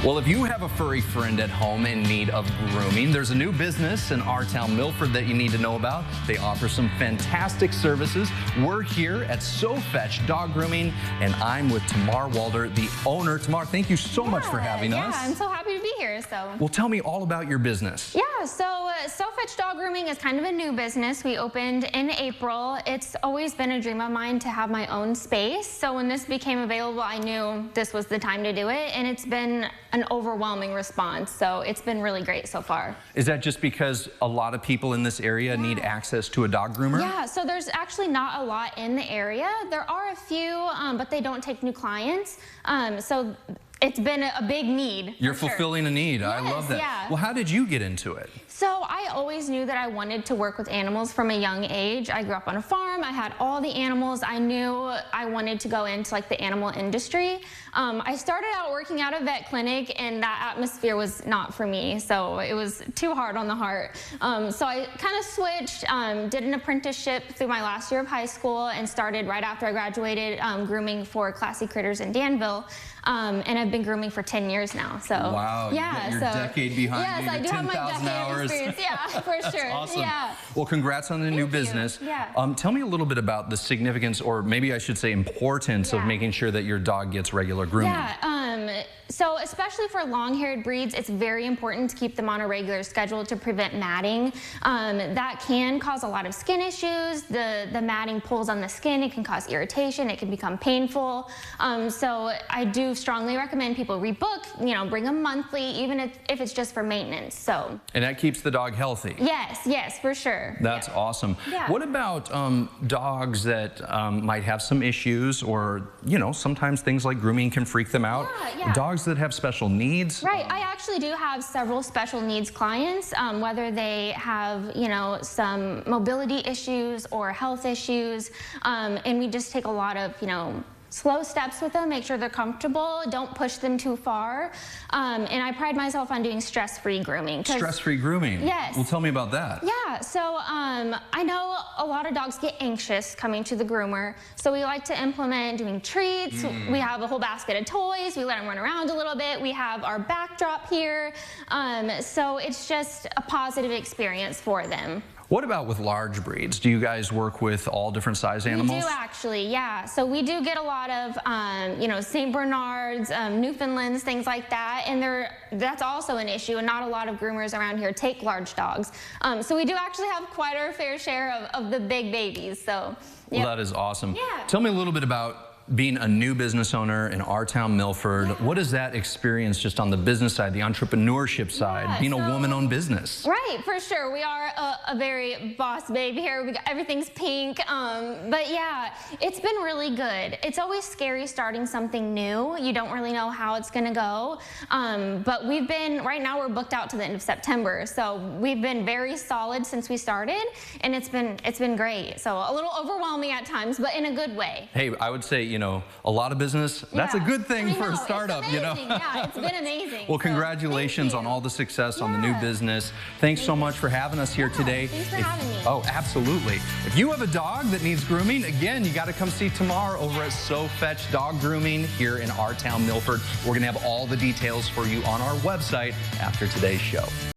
Well, if you have a furry friend at home in need of grooming, there's a new business in our town, Milford, that you need to know about. They offer some fantastic services. We're here at SoFetch Dog Grooming, and I'm with Tamar Walder, the owner. Tamar, thank you so much for having us. Yeah, I'm so happy to be here. Well, tell me all about your business. Yeah, so SoFetch Dog Grooming is kind of a new business. We opened in April. It's always been a dream of mine to have my own space. So when this became available, I knew this was the time to do it, and it's been an overwhelming response. So it's been really great so far. Is that just because a lot of people in this area need access to a dog groomer? Yeah, so there's actually not a lot in the area. There are a few, but they don't take new clients. So it's been a big need. You're fulfilling a need. Yes, I love that. Yeah. Well, how did you get into it? So I always knew that I wanted to work with animals from a young age. I grew up on a farm. I had all the animals. I knew I wanted to go into like the animal industry. I started out working at a vet clinic, and that atmosphere was not for me. So it was too hard on the heart. So I kind of switched, did an apprenticeship through my last year of high school, and started right after I graduated grooming for Classy Critters in Danville. And I've been grooming for 10 years now. So wow, yeah, you got your decade behind you. Yes, I do have my decade hours. experience. Yeah, for That's sure. Awesome. Yeah. Well, congrats on the new business. Yeah. Tell me a little bit about the significance, or maybe I should say importance, of making sure that your dog gets regular grooming. Yeah. So especially for long-haired breeds, it's very important to keep them on a regular schedule to prevent matting. That can cause a lot of skin issues. The matting pulls on the skin. It can cause irritation. It can become painful. So I do strongly recommend people rebook, bring them monthly, even if it's just for maintenance. So. And that keeps the dog healthy. Yes, for sure. That's awesome. Yeah. What about dogs that might have some issues, or, sometimes things like grooming can freak them out? Yeah. Dogs that have special needs? Right. I actually do have several special needs clients, whether they have, some mobility issues or health issues, and we just take a lot of, slow steps with them, make sure they're comfortable, don't push them too far. And I pride myself on doing stress-free grooming. Stress-free grooming? Yes. Well, tell me about that. Yeah, so I know a lot of dogs get anxious coming to the groomer, so we like to implement doing treats. We have a whole basket of toys. We let them run around a little bit. We have our backdrop here. So it's just a positive experience for them. What about with large breeds? Do you guys work with all different size animals? We do actually, yeah. So we do get a lot of, St. Bernards, Newfoundlands, things like that, and that's also an issue, and not a lot of groomers around here take large dogs. So we do actually have quite our fair share of the big babies. So, well, that is awesome. Yeah. Tell me a little bit about being a new business owner in our town, Milford. What is that experience just on the business side, the entrepreneurship side, being a woman-owned business? Right, for sure. We are a very boss babe here. Everything's pink. But yeah, it's been really good. It's always scary starting something new. You don't really know how it's going to go. But right now we're booked out to the end of September. So we've been very solid since we started, and it's been great. So a little overwhelming at times, but in a good way. Hey, I would say, a lot of business, that's a good thing for a startup, it's amazing. Yeah, it's been amazing. Well, congratulations on all the success on the new business. Thanks so much for having us here today. Thanks for having me. Oh, absolutely. If you have a dog that needs grooming, again, you got to come see Tamar over at SoFetch Dog Grooming here in our town, Milford. We're going to have all the details for you on our website after today's show.